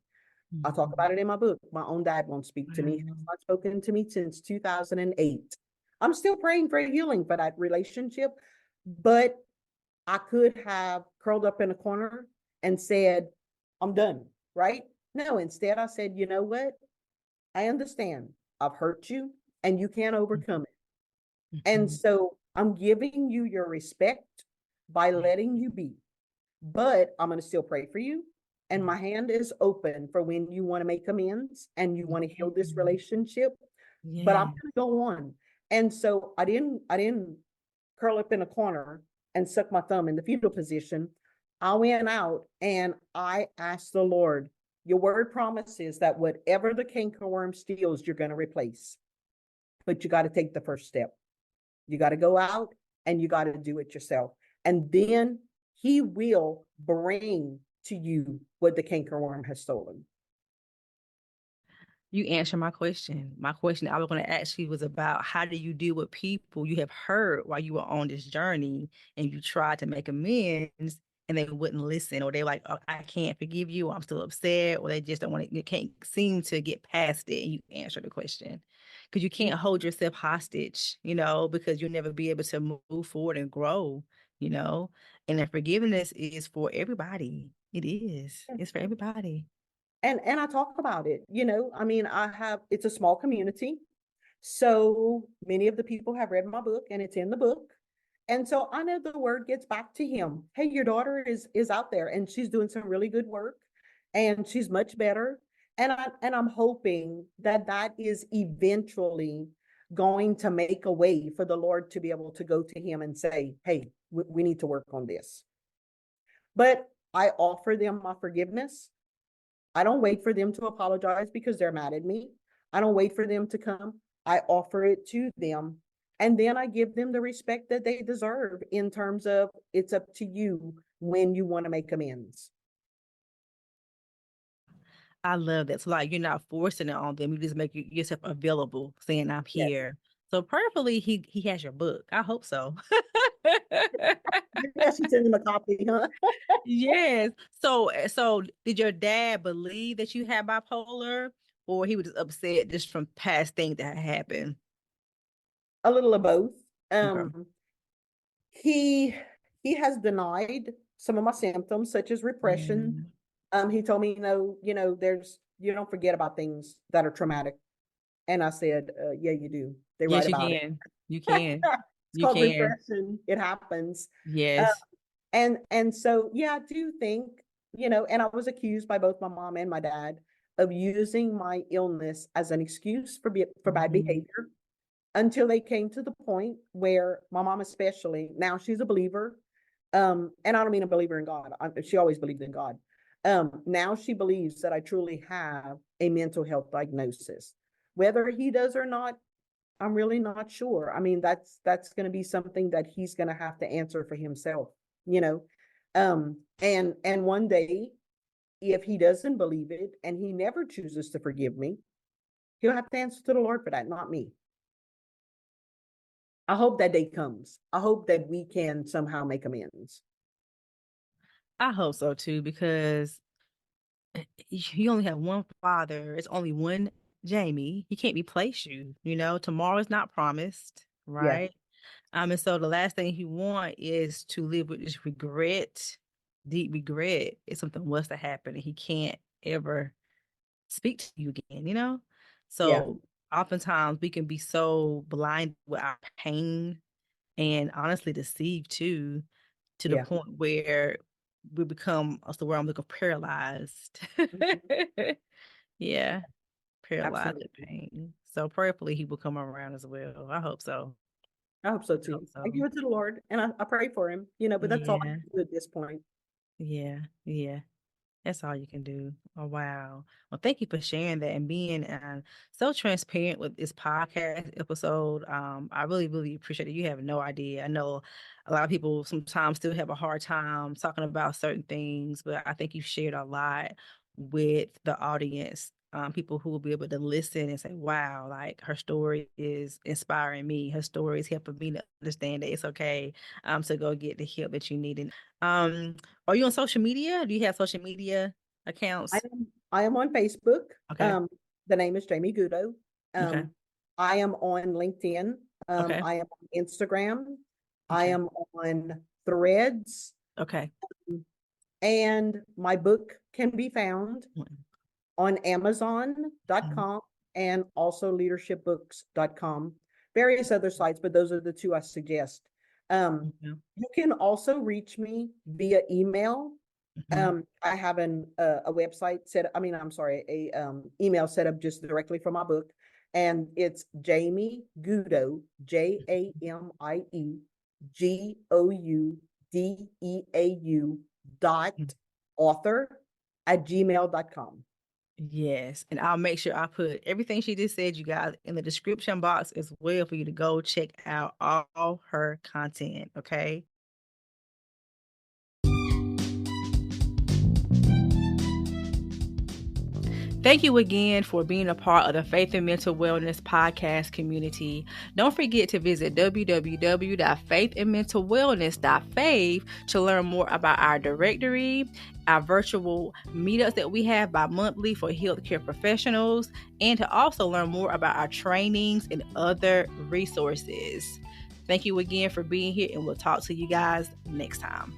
I talk Mhm. about it in my book. My own dad won't speak to me. He's Wow. not spoken to me since 2008. I'm still praying for healing for that relationship, but I could have curled up in a corner and said, I'm done, right? No, instead I said, you know what? I understand. I've hurt you and you can't overcome it. And Mhm. so I'm giving you your respect by Yeah. letting you be, but I'm going to still pray for you. And Yeah. my hand is open for when you want to make amends and you want to heal this Mhm. relationship, but I'm Yeah. going to go on. And so I didn't curl up in a corner and suck my thumb in the fetal position. I went out and I asked the Lord, your word promises that whatever the cankerworm steals, you're going to replace. But you got to take the first step. You got to go out and you got to do it yourself. And then he will bring to you what the cankerworm has stolen. You answered my question. My question I was going to ask you was about how do you deal with people you have hurt while you were on this journey and you tried to make amends and they wouldn't listen, or they're like, oh, I can't forgive you, I'm still upset, or they just don't want to, you can't seem to get past it. And you answer the question because you can't hold yourself hostage, because you'll never be able to move forward and grow, you know, and that forgiveness is for everybody. It is. It's for everybody. And I talk about it. I mean, it's a small community. So many of the people have read my book, and it's in the book. And so I know the word gets back to him. Hey, your daughter is out there and she's doing some really good work and she's much better. And I'm hoping that that is eventually going to make a way for the Lord to be able to go to him and say, hey, we need to work on this. But I offer them my forgiveness. I don't wait for them to apologize because they're mad at me. I don't wait for them to come. I offer it to them. And then I give them the respect that they deserve in terms of it's up to you when you want to make amends. I love that. So like you're not forcing it on them. You just make yourself available, saying I'm Yes. here. So prayerfully he has your book. I hope so. Maybe I should send them a copy, huh? Yes. So did your dad believe that you had bipolar, or he was just upset just from past things that had happened? A little of both. Okay. Um, he he has denied some of my symptoms, such as repression. Yeah. He told me, there's you don't forget about things that are traumatic. And I said, yeah, you do. They write Yes, you about it. can. You can. It's You called can. repression. It happens. Uh, Yes. and so, yeah, I do think, and I was accused by both my mom and my dad of using my illness as an excuse for bad Mhm. behavior until they came to the point where my mom, especially, now she's a believer. And I don't mean a believer in God. She always believed in God. Now she believes that I truly have a mental health diagnosis. Whether he does or not, I'm really not sure. I mean, that's going to be something that he's going to have to answer for himself, you know. And one day, if he doesn't believe it and he never chooses to forgive me, he'll have to answer to the Lord for that, not me. I hope that day comes. I hope that we can somehow make amends. I hope so too, because you only have one father. It's only one Jamie. He can't replace you. Tomorrow is not promised, Yeah, right? And so the last thing you want is to live with this regret, deep regret, if something was to happen and he can't ever speak to you again. yeah. So oftentimes we can be so blind with our pain and honestly deceived too, to the Yeah, point where we become, what's the word I'm looking, paralyzed. mhm, Yeah, paralyzed with absolutely. pain. So prayerfully he will come around as well. I hope so. I hope so I hope too. I so. give it to the Lord and I pray for him, but that's all I Yeah, can do at this point. yeah, yeah. That's all you can do. Oh, wow. Well, thank you for sharing that and being so transparent with this podcast episode. I really, really appreciate it. You have no idea. I know a lot of people sometimes still have a hard time talking about certain things, but I think you shared a lot with the audience. People who will be able to listen and say, wow, like her story is inspiring me. Her story is helping me to understand that it's okay to go get the help that you need. And are you on social media? Do you have social media I accounts? am I am on Facebook. Okay. Um, the name is Jaime Goudeau. Okay. Um, I am on LinkedIn. Okay. I am on Instagram. I Okay. am on Threads. Okay. And my book can be found Mm, on mm, Amazon.com and also leadershipbooks.com, various other sites, but those are the two I suggest. mhm, You can also reach me via email. mhm. I have a website set. I mean, I'm sorry, a email set up just directly for my book, and it's Jaime Goudeau, JaimieGoudeau dot Mm. author at gmail.com. Yes. And I'll make sure I put everything she just said, you guys, in the description box as well for you to go check out all her content. Okay. Thank you again for being a part of the Faith and Mental Wellness podcast community. Don't forget to visit www.faithandmentalwellness.fave to learn more about our directory, our virtual meetups that we have bi-monthly for healthcare professionals, and to also learn more about our trainings and other resources. Thank you again for being here, and we'll talk to you guys next time.